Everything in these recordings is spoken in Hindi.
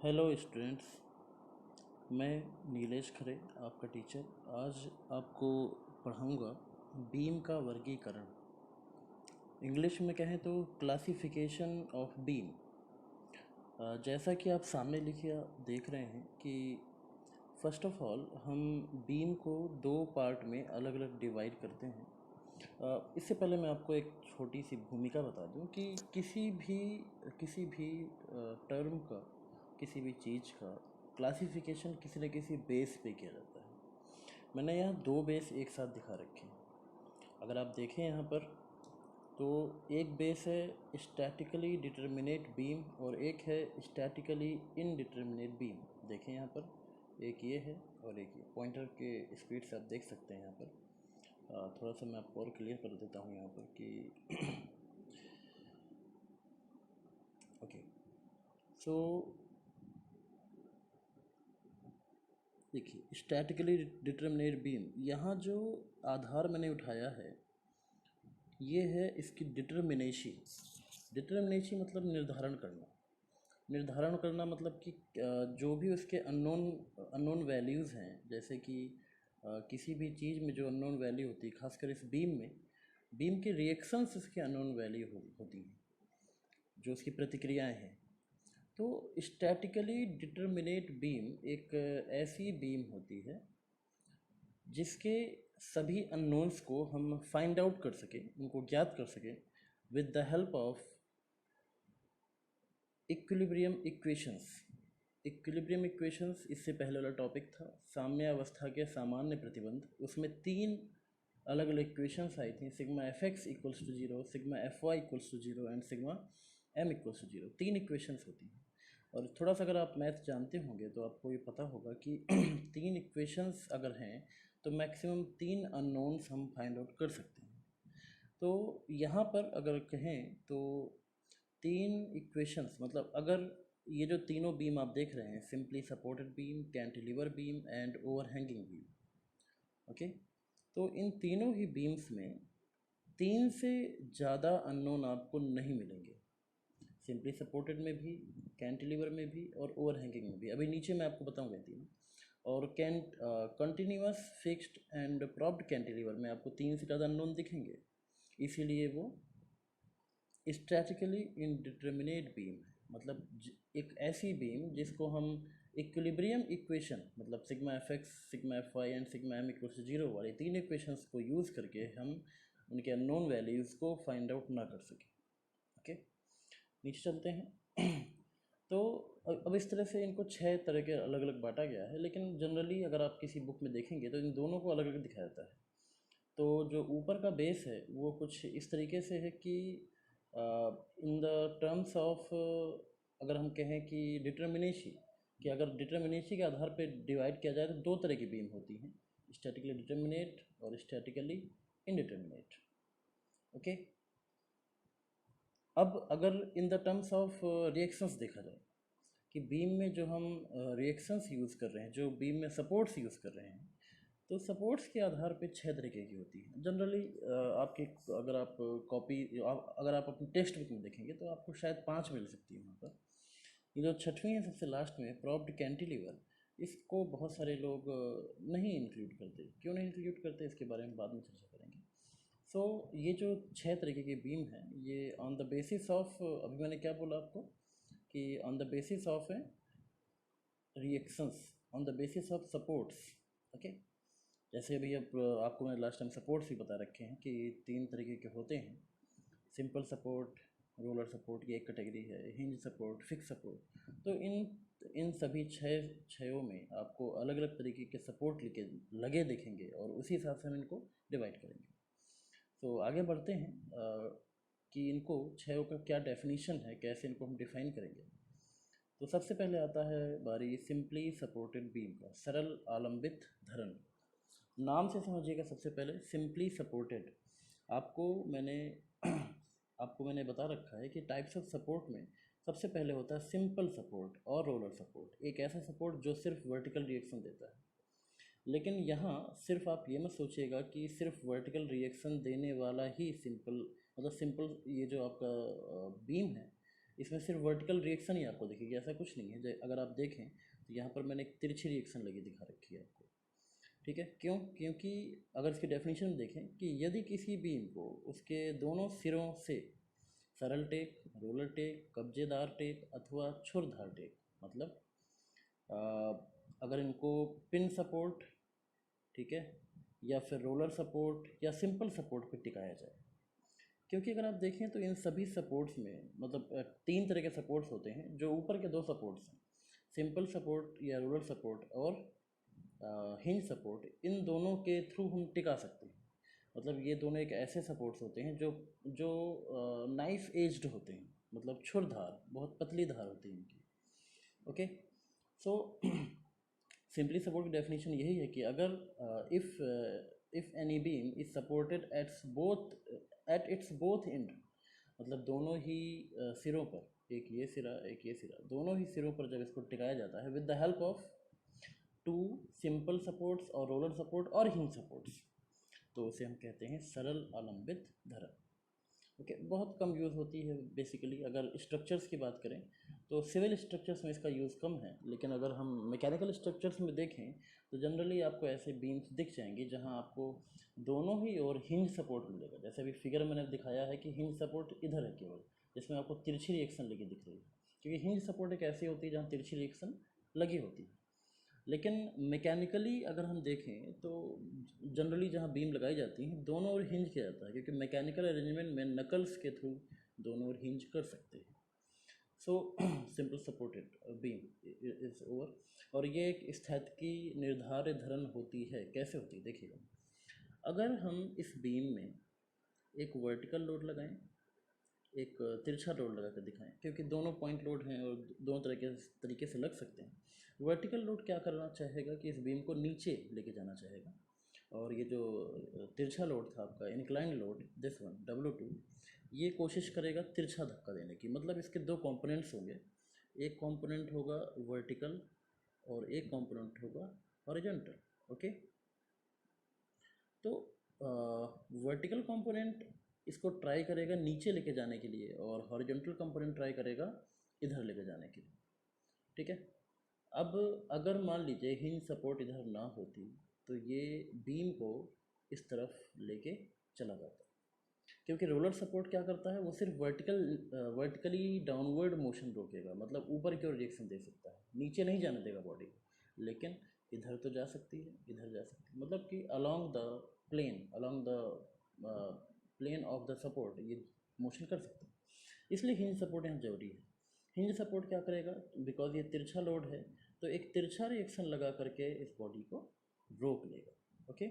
Hello students. मैं नीलेश खरे, आपका टीचर। आज आपको पढ़ाऊंगा बीम का वर्गीकरण। इंग्लिश में कहें तो क्लासिफिकेशन ऑफ बीम। जैसा कि आप सामने लिखिए देख रहे हैं कि फर्स्ट ऑफ ऑल हम बीम को दो पार्ट में अलग अलग डिवाइड करते हैं। इससे पहले मैं आपको एक छोटी सी भूमिका बता दूं कि किसी भी टर्म का, किसी भी चीज़ का क्लासिफिकेशन किसी न किसी बेस पे किया जाता है। मैंने यहाँ दो बेस एक साथ दिखा रखे हैं। अगर आप देखें यहाँ पर तो एक बेस है स्टैटिकली डिटर्मिनेट बीम और एक है स्टैटिकली इनडिटर्मिनेट बीम। देखें यहाँ पर एक ये है और एक ये। पॉइंटर के स्पीड से आप देख सकते हैं यहाँ पर। थोड़ा सा मैं आपको और क्लियर कर देता हूँ यहाँ पर कि ओके। सो देखिए, स्टैटिकली डिटर्मिनेट बीम, यहाँ जो आधार मैंने उठाया है ये है इसकी डिटर्मिनेशी। डिटर्मिनेशी मतलब निर्धारण करना। निर्धारण करना मतलब कि जो भी उसके अननोन वैल्यूज़ हैं, जैसे कि किसी भी चीज़ में जो अननोन वैल्यू होती है, खासकर इस बीम में बीम के रिएक्शंस उसके अननोन वैल्यू होती हैं, जो उसकी प्रतिक्रियाएं हैं। तो स्टैटिकली डिटर्मिनेट बीम एक ऐसी बीम होती है जिसके सभी अननोन्स को हम फाइंड आउट कर सकें, उनको ज्ञात कर सकें with the help of equilibrium equations. Equilibrium equations इससे पहले वाला टॉपिक था, साम्य अवस्था के सामान्य प्रतिबंध। उसमें तीन अलग अलग इक्वेशंस आई थी, sigma F x equals to zero, sigma F y equals to zero and sigma M equals to zero. तीन इक्वेशंस होती हैं। और थोड़ा सा अगर आप मैथ जानते होंगे तो आपको ये पता होगा कि तीन इक्वेशंस अगर हैं तो मैक्सिमम तीन अननोन्स हम फाइंड आउट कर सकते हैं। तो यहाँ पर अगर कहें तो तीन इक्वेशंस मतलब अगर ये जो तीनों बीम आप देख रहे हैं, simply supported beam, cantilever beam and overhanging beam, okay. तो इन तीनों ही बीम्स में तीन से ज़्यादा अननोन आपको नहीं मिलेंगे। सिंपली सपोर्टेड में भी, कैंटिलीवर में भी और ओवरहैंगिंग में भी। अभी नीचे मैं आपको बताऊंगा तीनों। और continuous fixed and propped cantilever में आपको तीन से ज़्यादा अननोन दिखेंगे, इसीलिए वो स्टैटिकली इनडिटर्मिनेट बीम है। मतलब एक ऐसी बीम जिसको हम इक्विलिब्रियम इक्वेशन मतलब sigma F x, sigma F y and sigma M equal to zero वाले तीन इक्वेशंस को यूज़ करके हम उनके अननोन वैल्यूज़ को फाइंड आउट ना कर सकें। ओके, नीचे चलते हैं। तो अब इस तरह से इनको छः तरह के अलग अलग बांटा गया है, लेकिन जनरली अगर आप किसी बुक में देखेंगे तो इन दोनों को अलग अलग दिखाया जाता है। तो जो ऊपर का बेस है वो कुछ इस तरीके से है कि इन द टर्म्स ऑफ, अगर हम कहें कि डिटर्मिनेशी, कि अगर डिटर्मिनेशी के आधार पे डिवाइड किया जाए तो दो तरह की बीम होती हैं, स्टैटिकली डिटर्मिनेट और स्टैटिकली इनडिटर्मिनेट। ओके। अब अगर in the terms of reactions देखा जाए कि बीम में जो हम रिएक्शंस यूज़ कर रहे हैं, जो बीम में सपोर्ट्स यूज़ कर रहे हैं, तो सपोर्ट्स के आधार पे छः तरीके की होती है जनरली। आपकी अगर आप अगर आप अपनी टेक्स्ट बुक में देखेंगे तो आपको शायद पांच मिल सकती है वहाँ पर। ये जो छठवीं है सबसे लास्ट में, प्रॉप्ड कैंटिलीवर, इसको बहुत सारे लोग नहीं इंक्लूड करते। क्यों नहीं इंक्लूड करते इसके बारे में बाद में चर्चा करेंगे। सो ये जो छः तरीके की बीम है ये ऑन द बेसिस ऑफ, अभी मैंने क्या बोला आपको कि ऑन द बेसिस ऑफ है reactions, on the basis of supports. Okay. जैसे अभी अब आपको मैंने लास्ट टाइम सपोर्ट्स भी बता रखे हैं कि तीन तरीके के होते हैं, सिंपल सपोर्ट, रोलर सपोर्ट की एक कैटेगरी है, हिंज सपोर्ट, फिक्स सपोर्ट। तो इन सभी छयों में आपको अलग अलग तरीके के सपोर्ट लगे दिखेंगे और उसी हिसाब से हम इनको डिवाइड करेंगे। तो आगे बढ़ते हैं कि इनको छयों का क्या डेफिनेशन है, कैसे इनको हम डिफाइन करेंगे। तो सबसे पहले आता है बारी सिंपली सपोर्टेड बीम का, सरल आलंबित धरण। नाम से समझिएगा सबसे पहले सिंपली सपोर्टेड। आपको मैंने आपको मैंने बता रखा है कि टाइप्स ऑफ सपोर्ट में सबसे पहले होता है सिंपल सपोर्ट और रोलर सपोर्ट, एक ऐसा सपोर्ट जो सिर्फ वर्टिकल रिएक्शन देता है। लेकिन यहाँ सिर्फ आप ये मत सोचिएगा कि सिर्फ वर्टिकल रिएक्शन देने वाला ही सिंपल, मतलब सिंपल ये जो आपका बीम है इसमें सिर्फ वर्टिकल रिएक्शन ही आपको दिखेगी, ऐसा कुछ नहीं है। अगर आप देखें तो यहाँ पर मैंने एक तिरछी रिएक्शन लगी दिखा रखी है आपको, ठीक है। क्यों? क्योंकि अगर इसकी डेफिनेशन में देखें कि यदि किसी बीम को उसके दोनों सिरों से सरल टेक, रोलर टेक, कब्जेदार टेक अथवा छुरधार टेक, मतलब अगर इनको पिन सपोर्ट, ठीक है, या फिर रोलर सपोर्ट या सिंपल सपोर्ट पे टिकाया जाए। क्योंकि अगर आप देखें तो इन सभी सपोर्ट्स में मतलब 3 तरह के सपोर्ट्स होते हैं। जो ऊपर के 2 सपोर्ट्स हैं, सिंपल सपोर्ट या रोलर सपोर्ट और हिंज सपोर्ट, इन दोनों के थ्रू हम टिका सकते हैं। मतलब ये दोनों एक ऐसे सपोर्ट्स होते हैं जो जो नाइफ एज्ड होते हैं, मतलब छुरधार, बहुत पतली धार होती है इनकी। ओके, सो सिंपली सपोर्ट की डेफिनेशन यही है कि अगर if any beam is supported at its both and, मतलब दोनों ही सिरों पर, एक ये सिरा, दोनों ही सिरों पर जब इसको टिकाया जाता है with the help of 2 simple supports और रोलर सपोर्ट और हिंज सपोर्ट्स, तो उसे हम कहते हैं सरल आलंबित धरण। ओके, बहुत कम यूज़ होती है बेसिकली। अगर स्ट्रक्चर्स की बात करें तो सिविल स्ट्रक्चर्स में इसका यूज़ कम है, लेकिन अगर हम मैकेनिकल स्ट्रक्चर्स में देखें तो जनरली आपको ऐसे बीम्स दिख जाएंगे जहां आपको दोनों ही और हिंज सपोर्ट मिलेगा। जैसे अभी फिगर मैंने दिखाया है कि हिंज सपोर्ट इधर है केवल, जिसमें आपको तिरछी रिएक्शन लगी दिख रही है, क्योंकि हिंज सपोर्ट एक ऐसी होती है जहाँ तिरछी रिएक्शन लगी होती है। लेकिन मैकेनिकली अगर हम देखें तो जनरली जहाँ बीम लगाई जाती हैं दोनों ओर हिंज किया जाता है, क्योंकि मैकेनिकल अरेंजमेंट में नकल्स के थ्रू दोनों ओर हिंज कर सकते हैं। So simple supported beam is over. और ये एक स्थैतिकी निर्धारित धरण होती है। कैसे होती है देखिएगा, अगर हम इस बीम में एक वर्टिकल लोड लगाएं, एक तिरछा लोड लगा कर दिखाएं, क्योंकि दोनों पॉइंट लोड हैं और दोनों तरीके से लग सकते हैं। वर्टिकल लोड क्या करना चाहेगा कि इस बीम को नीचे लेके जाना चाहेगा, और ये जो तिरछा लोड था आपका incline load, this one W2, ये कोशिश करेगा तिरछा धक्का देने की। मतलब इसके 2 कंपोनेंट्स होंगे, एक कंपोनेंट होगा वर्टिकल और एक कंपोनेंट होगा हॉरिजॉन्टल। ओके, तो वर्टिकल कंपोनेंट इसको ट्राई करेगा नीचे लेके जाने के लिए और हॉरिजॉन्टल कंपोनेंट ट्राई करेगा इधर लेके जाने के लिए, ठीक है। अब अगर मान लीजिए हिंज सपोर्ट इधर ना होती तो ये बीम को इस तरफ लेके चला जाता, क्योंकि रोलर सपोर्ट क्या करता है, वो सिर्फ वर्टिकली डाउनवर्ड मोशन रोकेगा, मतलब ऊपर की ओर रिएक्शन दे सकता है, नीचे नहीं जाने देगा बॉडी। लेकिन इधर तो जा सकती है, इधर जा सकती है, मतलब कि along the plane of the support ये मोशन कर सकते हैं। इसलिए हिंज सपोर्ट यहाँ जरूरी है। हिंज सपोर्ट क्या करेगा, बिकॉज ये तिरछा लोड है तो एक तिरछा रिएक्शन लगा करके इस बॉडी को रोक लेगा। ओके,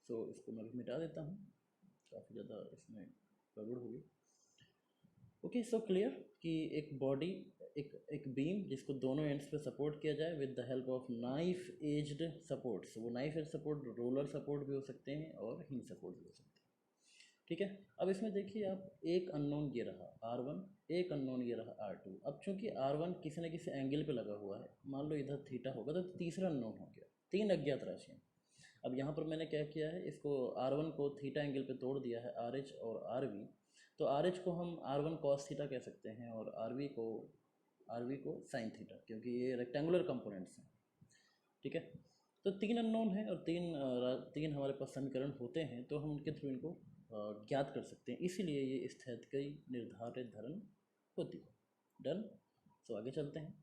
सो इसको मैं भी मिटा देता हूँ, काफ़ी ज़्यादा इसमें गड़बड़ होगी। ओके, सो क्लियर कि एक बॉडी, एक बीम जिसको दोनों एंड्स पे सपोर्ट किया जाए with the help of knife edged supports. वो knife edge support roller support भी हो सकते हैं और हिंज सपोर्ट भी हो सकते हैं, ठीक है। अब इसमें देखिए आप, एक अननोन ये रहा R1, एक अननोन ये रहा R2। अब चूंकि R1 किसी न किसी एंगल पे लगा हुआ है, मान लो इधर थीटा होगा तो तीसरा अननोन हो गया, 3 अज्ञात राशियाँ। अब यहाँ पर मैंने क्या किया है, इसको R1 को थीटा एंगल पे तोड़ दिया है, RH और RV। तो RH को हम R1 cos थीटा कह सकते हैं और RV को साइन थीटा, क्योंकि ये रेक्टेंगुलर कंपोनेंट्स हैं, ठीक है। तो 3 अननोन है और तीन हमारे पास समीकरण होते हैं, तो हम उनके थ्रू इनको ज्ञात कर सकते हैं। इसीलिए ये स्थैतिकी निर्धारित धरण होती है। डन। सो आगे चलते हैं,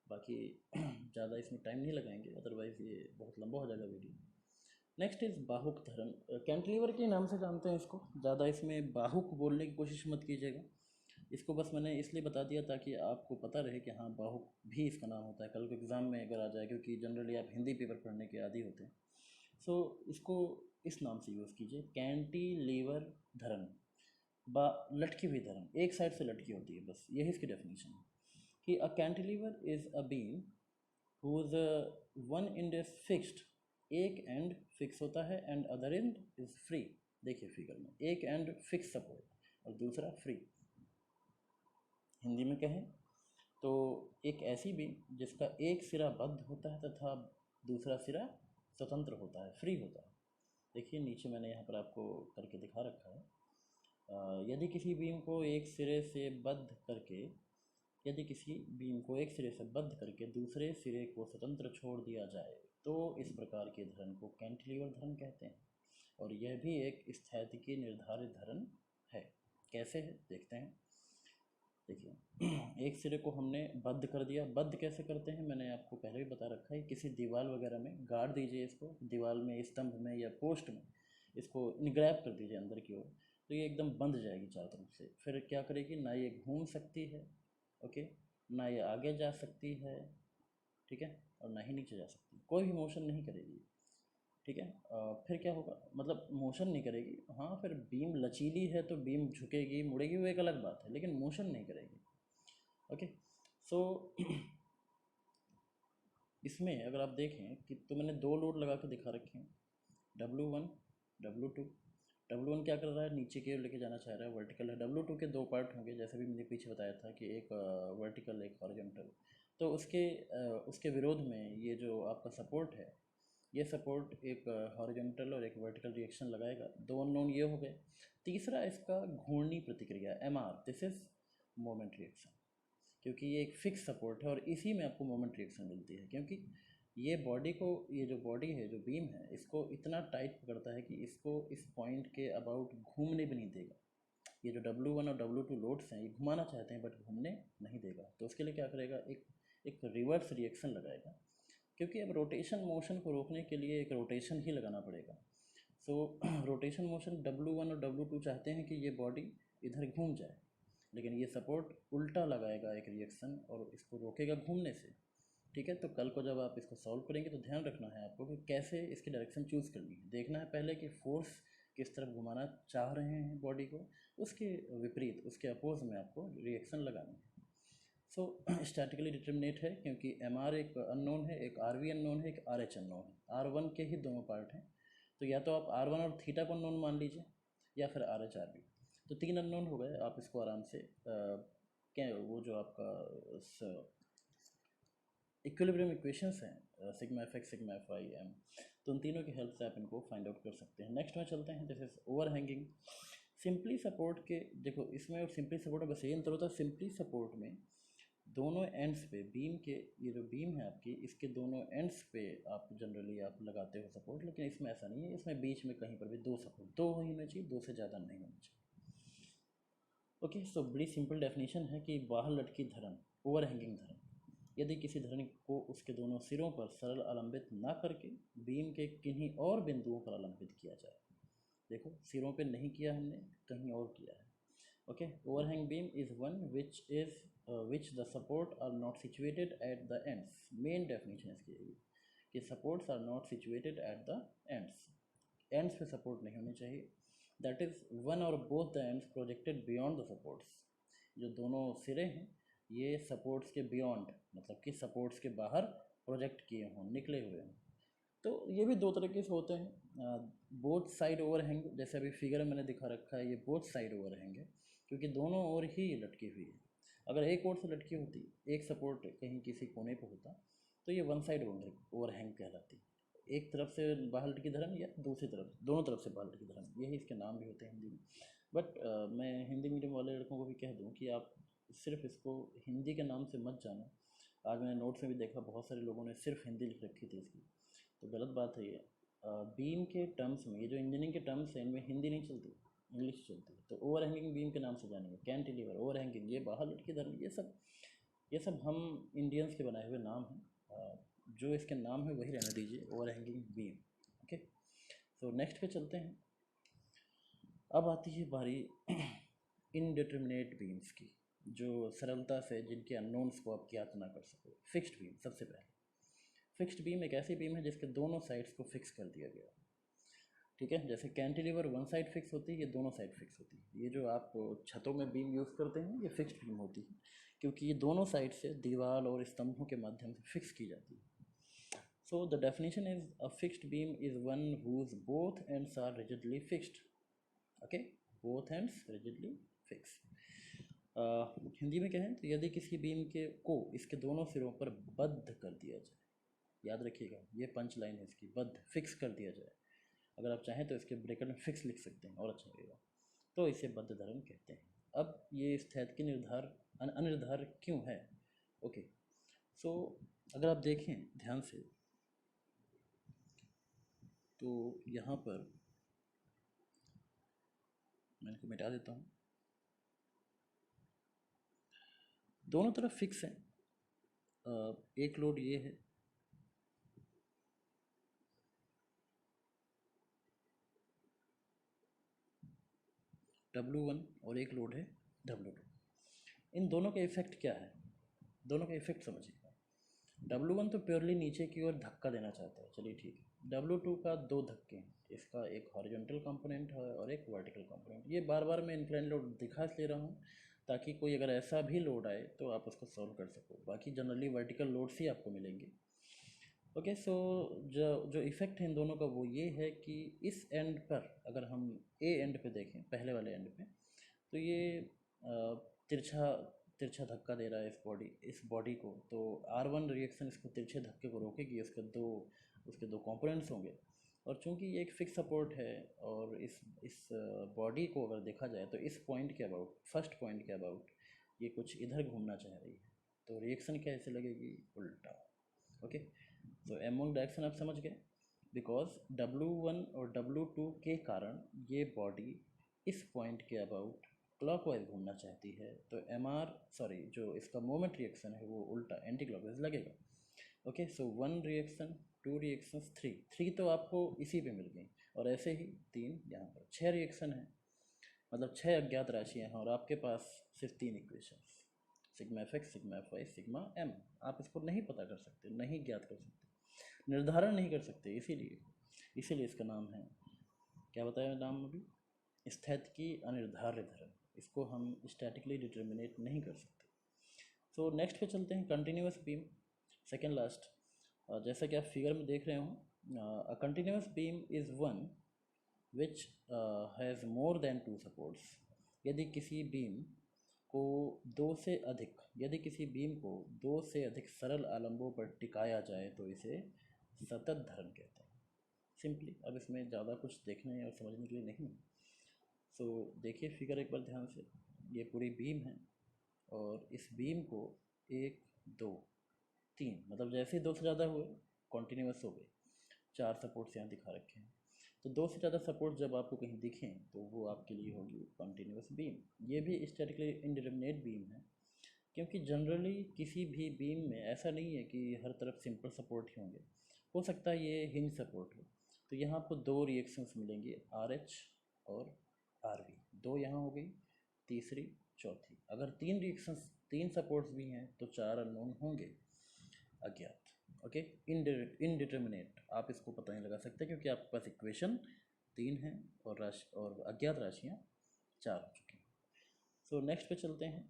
बाकी ज़्यादा इसमें टाइम नहीं लगाएंगे, अदरवाइज़ ये बहुत लंबा हो जाएगा वीडियो। नेक्स्ट इज़ बाहुक धरण। कैंटिलीवर के नाम से जानते हैं इसको, ज़्यादा इसमें बाहुक बोलने की कोशिश मत कीजिएगा। इसको बस मैंने इसलिए बता दिया ताकि आपको पता रहे कि हाँ बाहुक भी इसका नाम होता है, कल को एग्ज़ाम में अगर आ जाए, क्योंकि जनरली आप हिंदी पेपर पढ़ने के आदी होते हैं। सो इसको इस नाम से यूज़ कीजिए, कैंटिलीवर धरण, लटकी हुई धरण, एक साइड से लटकी होती है, बस यही इसकी डेफिनेशन है कि a cantilever is a beam whose one end is fixed, एक एंड फिक्स होता है and other end is free. देखिए फिगर में, एक एंड फिक्स सपोर्ट और दूसरा फ्री। हिंदी में कहें तो एक ऐसी बीम जिसका एक सिरा बद्ध होता है तथा दूसरा सिरा स्वतंत्र होता है, फ्री होता है। देखिए नीचे मैंने यहाँ पर आपको करके दिखा रखा है, यदि किसी बीम को एक सिरे से बद्ध करके यदि किसी बीम को एक सिरे से बद्ध करके दूसरे सिरे को स्वतंत्र छोड़ दिया जाए तो इस प्रकार के धरण को कैंटिलीवर धरण कहते हैं, और यह भी एक स्थैतिकी निर्धारित धरण है। कैसे है देखते हैं। देखिए एक सिरे को हमने बद्ध कर दिया। बद्ध कैसे करते हैं मैंने आपको पहले भी बता रखा है। किसी दीवार वगैरह में गाड़ दीजिए इसको, दीवार में, स्तंभ में या पोस्ट में इसको इनग्रैब कर दीजिए अंदर की ओर, तो ये एकदम बंध जाएगी चारों तरफ से। फिर क्या करेगी, ना ये घूम सकती है, ओके, ना ये आगे जा सकती है, ठीक है, और ना ही नीचे जा सकती, कोई भी मोशन नहीं करेगी, ठीक है। फिर क्या होगा, मतलब मोशन नहीं करेगी। हाँ, फिर बीम लचीली है तो बीम झुकेगी मुड़ेगी, वो एक अलग बात है, लेकिन मोशन नहीं करेगी, ओके। सो इसमें अगर आप देखें कि तो मैंने दो लोड लगा के दिखा रखे हैं, W1 W2। W1 क्या कर रहा है, नीचे की ओर लेके जाना चाह रहा है, वर्टिकल है। W2 के दो पार्ट होंगे, जैसे भी मैंने पीछे बताया था कि एक वर्टिकल एक हॉरिजॉन्टल। तो उसके विरोध में ये जो आपका सपोर्ट है, ये सपोर्ट एक हॉरिजॉन्टल और एक वर्टिकल रिएक्शन लगाएगा। दो अननोन ये हो गए। तीसरा इसका घूर्णी प्रतिक्रिया MR, this is moment reaction, क्योंकि ये एक फिक्स सपोर्ट है और इसी में आपको मोमेंट रिएक्शन मिलती है। क्योंकि ये बॉडी को, ये जो बॉडी है, जो बीम है, इसको इतना टाइट पकड़ता है कि इसको इस पॉइंट के अबाउट घूमने भी नहीं देगा। ये जो W1 और W2 लोड्स हैं, ये घुमाना चाहते हैं बट घूमने नहीं देगा। तो उसके लिए क्या करेगा, एक रिवर्स रिएक्शन लगाएगा, क्योंकि अब रोटेशन मोशन को रोकने के लिए एक रोटेशन ही लगाना पड़ेगा। सो रोटेशन मोशन W1 और W2 चाहते हैं कि ये बॉडी इधर घूम जाए, लेकिन ये सपोर्ट उल्टा लगाएगा एक रिएक्शन और इसको रोकेगा घूमने से, ठीक है। तो कल को जब आप इसको सॉल्व करेंगे तो ध्यान रखना है आपको कि कैसे इसकी डायरेक्शन चूज़ करनी है। देखना है पहले कि फोर्स किस तरफ घुमाना चाह रहे हैं बॉडी को, उसके विपरीत, उसके अपोज में आपको रिएक्शन लगानी है। सो स्टैटिकली डिटर्मिनेट है, क्योंकि MR एक अननोन है, एक RV अननोन है, एक RH अननोन है। R1 के ही दोनों पार्ट हैं, तो या तो आप R1 और थीटा को अननोन मान लीजिए, या फिर RH RV। तो तीन अननोन हो गए। आप इसको आराम से क्या वो जो आपका इक्विलिब्रियम इक्वेशंस हैं, sigma F x sigma F I am, तो उन तीनों की हेल्प से आप इनको फाइंड आउट कर सकते हैं। नेक्स्ट में चलते हैं, this is over hanging. Simply support के, देखो इसमें और सिंपली सपोर्ट में बस यही अंतर होता है। सिंपली सपोर्ट में दोनों एंड्स पे बीम के, ये जो बीम है आपकी, इसके दोनों एंड्स पे आप जनरली आप लगाते हो सपोर्ट, लेकिन इसमें ऐसा नहीं है। इसमें बीच में कहीं पर भी दो सपोर्ट, दो ही होने चाहिए, दो से ज़्यादा नहीं होना चाहिए, ओके। सो बड़ी सिंपल डेफिनेशन है कि बाहर लटकी धरण, ओवर हैंगिंग धरण, यदि किसी धरण को उसके दोनों सिरों पर सरल आलंबित ना करके बीम के किन्हीं और बिंदुओं पर आलंबित किया जाए। देखो सिरों पे नहीं किया हमने, कहीं और किया है, okay. Overhang beam is one which the support are not situated at the ends. Main definition इसकी है कि supports are not situated at the ends, ends पे सपोर्ट नहीं होनी चाहिए। दैट इज वन और both the ends projected beyond the supports, जो दोनों सिरे हैं ये सपोर्ट्स के बियॉन्ड, मतलब कि सपोर्ट्स के बाहर प्रोजेक्ट किए हों, निकले हुए हों। तो ये भी दो तरीके से होते हैं। बोथ साइड ओवरहैंग, जैसे अभी फिगर में मैंने दिखा रखा है, ये बोथ साइड ओवरहैंग है, क्योंकि दोनों ओर ही लटकी हुई है। अगर एक ओर से लटकी होती, एक सपोर्ट कहीं किसी कोने पर होता, तो ये वन साइड ओवरहैंग कहलाती, एक तरफ से बाहर लटकी धरन या दूसरी तरफ, दोनों तरफ से बाहर लटकी धरन, यही इसके नाम भी होते हैं हिंदी में। बट मैं हिंदी मीडियम वाले लड़कों को भी कह दूँ कि आप सिर्फ इसको हिंदी के नाम से मत जानो। आज मैंने नोट्स में भी देखा बहुत सारे लोगों ने सिर्फ हिंदी लिख रखी थी इसकी, तो गलत बात है ये। बीम के टर्म्स में, ये जो इंजीनियरिंग के टर्म्स हैं, इनमें हिंदी नहीं चलती, इंग्लिश चलती है। तो ओवर हैंगिंग बीम के नाम से जानेंगे, कैंटिलीवर, ओवर हैंगिंग, ये बाहर लटकी धरन, ये सब हम इंडियंस के बनाए हुए नाम हैं। जो इसके नाम है वही रहने दीजिए, ओवर हैंगिंग बीम, ओके। तो नेक्स्ट पे चलते हैं। अब आती है बारी इनडिटर्मिनेट बीम्स की, जो सरलता से जिनके अननोन्स को आप ज्ञात ना कर सको। फिक्स्ड बीम, सबसे पहले फिक्स्ड बीम एक ऐसी बीम है जिसके दोनों साइड्स को फिक्स कर दिया गया, ठीक है। जैसे कैंटिलीवर वन साइड फिक्स होती है, ये दोनों साइड फिक्स होती है। ये जो आप छतों में बीम यूज़ करते हैं, ये फिक्स्ड बीम होती है, क्योंकि ये दोनों साइड से दीवार और स्तंभों के माध्यम से फिक्स की जाती है। So the definition is a fixed beam is one whose both ends are rigidly fixed, okay, both ends rigidly fix. Hindi में क्या है, तो यदि किसी बीम के को इसके दोनों सिरों पर बद्ध कर दिया जाए, याद रखिएगा ये पंच लाइन है इसकी, बद्ध, फिक्स कर दिया जाए। अगर आप चाहें तो इसके ब्रैकेट में फिक्स लिख सकते हैं और अच्छा लगेगा। तो इसे बद्ध धरण कहते हैं। अब ये स्थैतिकी अनिर्धार क्यों है? ओके, सो अगर आप देखें ध्यान से तो यहाँ पर मैं इनको मिटा देता हूँ। दोनों तरफ फिक्स है। एक लोड ये है, W1, और एक लोड है W2। इन दोनों का इफेक्ट क्या है? दोनों का इफेक्ट समझिए। W1 तो प्योरली नीचे की ओर धक्का देना चाहता है, चलिए ठीक है। W2 का दो धक्के हैं, इसका एक हॉरिजॉन्टल कंपोनेंट है और एक वर्टिकल कंपोनेंट। ये बार बार मैं इंक्लाइन लोड दिखा ले रहा हूँ ताकि कोई अगर ऐसा भी लोड आए तो आप उसको सॉल्व कर सको। बाकी जनरली वर्टिकल लोड्स ही आपको मिलेंगे। ओके, सो जो जो इफ़ेक्ट है इन दोनों का वो ये है कि इस एंड पर अगर हम ए एंड पे देखें, पहले वाले एंड पे, तो ये तिरछा तिरछा धक्का दे रहा है इस बॉडी को। तो R1 रिएक्शन इसको तिरछे धक्के को रोकेगी, उसके दो कंपोनेंट्स होंगे। और चूंकि ये एक फिक्स सपोर्ट है और इस बॉडी को अगर देखा जाए तो इस पॉइंट के अबाउट, फर्स्ट पॉइंट के अबाउट ये कुछ इधर घूमना चाह रही है, तो रिएक्शन कैसे लगेगी? उल्टा। ओके, तो एमोंग डायरेक्शन आप समझ गए। बिकॉज W1 और W2 के कारण ये बॉडी इस पॉइंट के अबाउट क्लॉकवाइज घूमना चाहती है, तो जो इसका मोमेंट रिएक्शन है वो उल्टा एंटी क्लॉकवाइज लगेगा। ओके, सो 1 रिएक्शन, 2 रिएक्शंस, 3 तो आपको इसी पे मिल गई, और ऐसे ही 3 यहाँ पर। 6 रिएक्शन है, मतलब 6 अज्ञात राशियाँ हैं और आपके पास सिर्फ 3 equations, sigma F x, sigma F y, sigma M. आप इसको नहीं पता कर सकते, नहीं ज्ञात कर सकते, निर्धारण नहीं कर सकते। इसीलिए इसका नाम है, क्या बताया नाम अभी? स्थैतिकी अनिर्धार्य धरण। इसको हम स्टैटिकली डिटर्मिनेट नहीं कर सकते। सो नेक्स्ट पे चलते हैं, कंटिन्यूस बीम, सेकेंड लास्ट। जैसा कि आप फिगर में देख रहे हो, a continuous beam is one which has more than 2 supports. यदि किसी बीम को दो से अधिक सरल आलंबों पर टिकाया जाए तो इसे सतत धरण कहते हैं। सिंपली, अब इसमें ज़्यादा कुछ देखने और समझने के लिए नहीं है। सो देखिए फिगर एक बार ध्यान से, ये पूरी बीम है और इस बीम को 1, 2, 3, मतलब जैसे ही 2 से ज़्यादा हुए कॉन्टीन्यूस हो गए। 4 सपोर्ट्स यहाँ दिखा रखे हैं, तो 2 से ज़्यादा सपोर्ट जब आपको कहीं दिखें तो वो आपके लिए होगी कॉन्टीन्यूस बीम। ये भी स्टैटिकली इंडिटरमिनेट बीम है, क्योंकि जनरली किसी भी बीम में ऐसा नहीं है कि हर तरफ सिंपल सपोर्ट ही होंगे, हो सकता है ये हिंज सपोर्ट हो। तो यहाँ आपको 2 रिएक्शंस मिलेंगी, RH और RV। 2 यहाँ हो गई, तीसरी, चौथी। अगर 3 रिएक्शंस, 3 सपोर्ट्स भी हैं तो 4 अननोन होंगे, अज्ञात। ओके, इनडिटर्मिनेट आप इसको पता नहीं लगा सकते क्योंकि आपके पास इक्वेशन 3 है और अज्ञात राशियाँ 4 हो चुकी हैं। सो नेक्स्ट पे चलते हैं,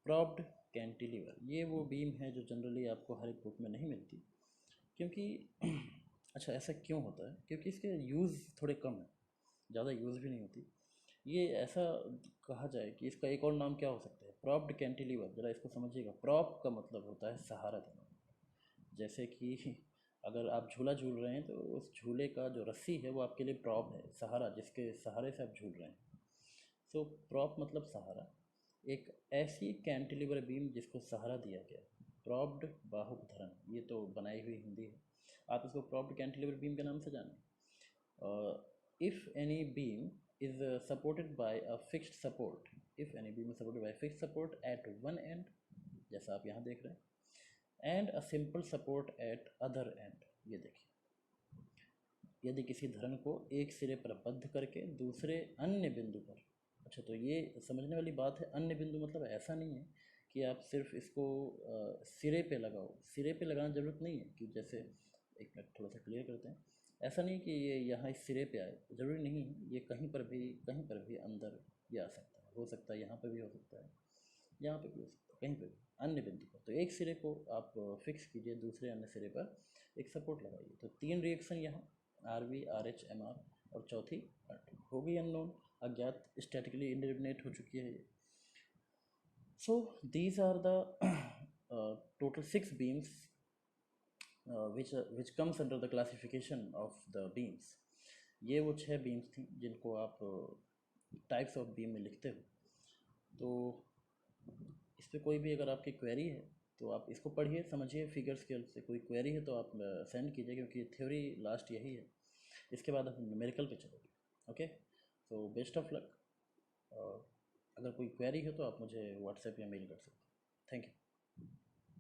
प्रॉप्ड कैंटिलीवर। ये वो बीम है जो जनरली आपको हर एक बुक में नहीं मिलती, क्योंकि अच्छा, ऐसा क्यों होता है? क्योंकि इसके यूज़ थोड़े कम है, ज़्यादा यूज़ भी नहीं होती। ये ऐसा कहा जाए कि इसका एक और नाम क्या हो सकता है, प्रॉप्ड कैंटिलीवर। ज़रा इसको समझिएगा। प्रॉप का मतलब होता है सहारा देना। जैसे कि अगर आप झूला झूल रहे हैं तो उस झूले का जो रस्सी है वो आपके लिए प्रॉप है, सहारा, जिसके सहारे से आप झूल रहे हैं। सो प्रॉप मतलब सहारा। एक ऐसी कैंटिलीवर बीम जिसको सहारा दिया गया, प्रॉप्ड बाहुक धरण, ये तो बनाई हुई हिंदी है, आप इसको प्रॉप्ड कैंटिलीवर बीम के नाम से जानें। If any beam is supported by a fixed support, if any beam is supported by a fixed support at one end, जैसा आप यहाँ देख रहे हैं, and a simple support at other end। ये देखिए, यदि किसी धरण को एक सिरे पर बद्ध करके दूसरे अन्य बिंदु पर, अच्छा तो ये समझने वाली बात है, अन्य बिंदु मतलब ऐसा नहीं है कि आप सिर्फ इसको सिरे पे लगाओ। सिरे पे लगाना ज़रूरत नहीं है कि जैसे, एक मिनट थोड़ा सा क्लियर करते हैं, ऐसा नहीं कि ये यहाँ इस सिरे पे आए, ज़रूरी नहीं है। ये कहीं पर भी अंदर ये आ सकता है, हो सकता है यहाँ पर भी हो सकता है, यहाँ पे भी हो सकता है, कहीं पर भी अन्य बिंदु पर। तो एक सिरे को आप फिक्स कीजिए, दूसरे अन्य सिरे पर एक सपोर्ट लगाइए। तो 3 रिएक्शन यहाँ, RV, RH, MR, और चौथी R2 हो गई अननोन, अज्ञात, स्टैटिकली इंडिटरमिनेट हो चुकी है ये। So these are the total 6 beams which comes under the classification of the beams। ये वो 6 बीम्स थी जिनको आप टाइप्स ऑफ बीम में लिखते हो। तो इस पे कोई भी अगर आपकी क्वेरी है तो आप इसको पढ़िए, समझिए, फिगर्स के हेल्प से। कोई क्वेरी है तो आप सेंड कीजिए, क्योंकि थ्योरी लास्ट यही है। इसके बाद आप न्यूमेरिकल पे चलोगे। ओके, तो बेस्ट ऑफ लक। और अगर कोई क्वेरी हो तो आप मुझे व्हाट्सएप या मेल कर सकते हैं। Thank you.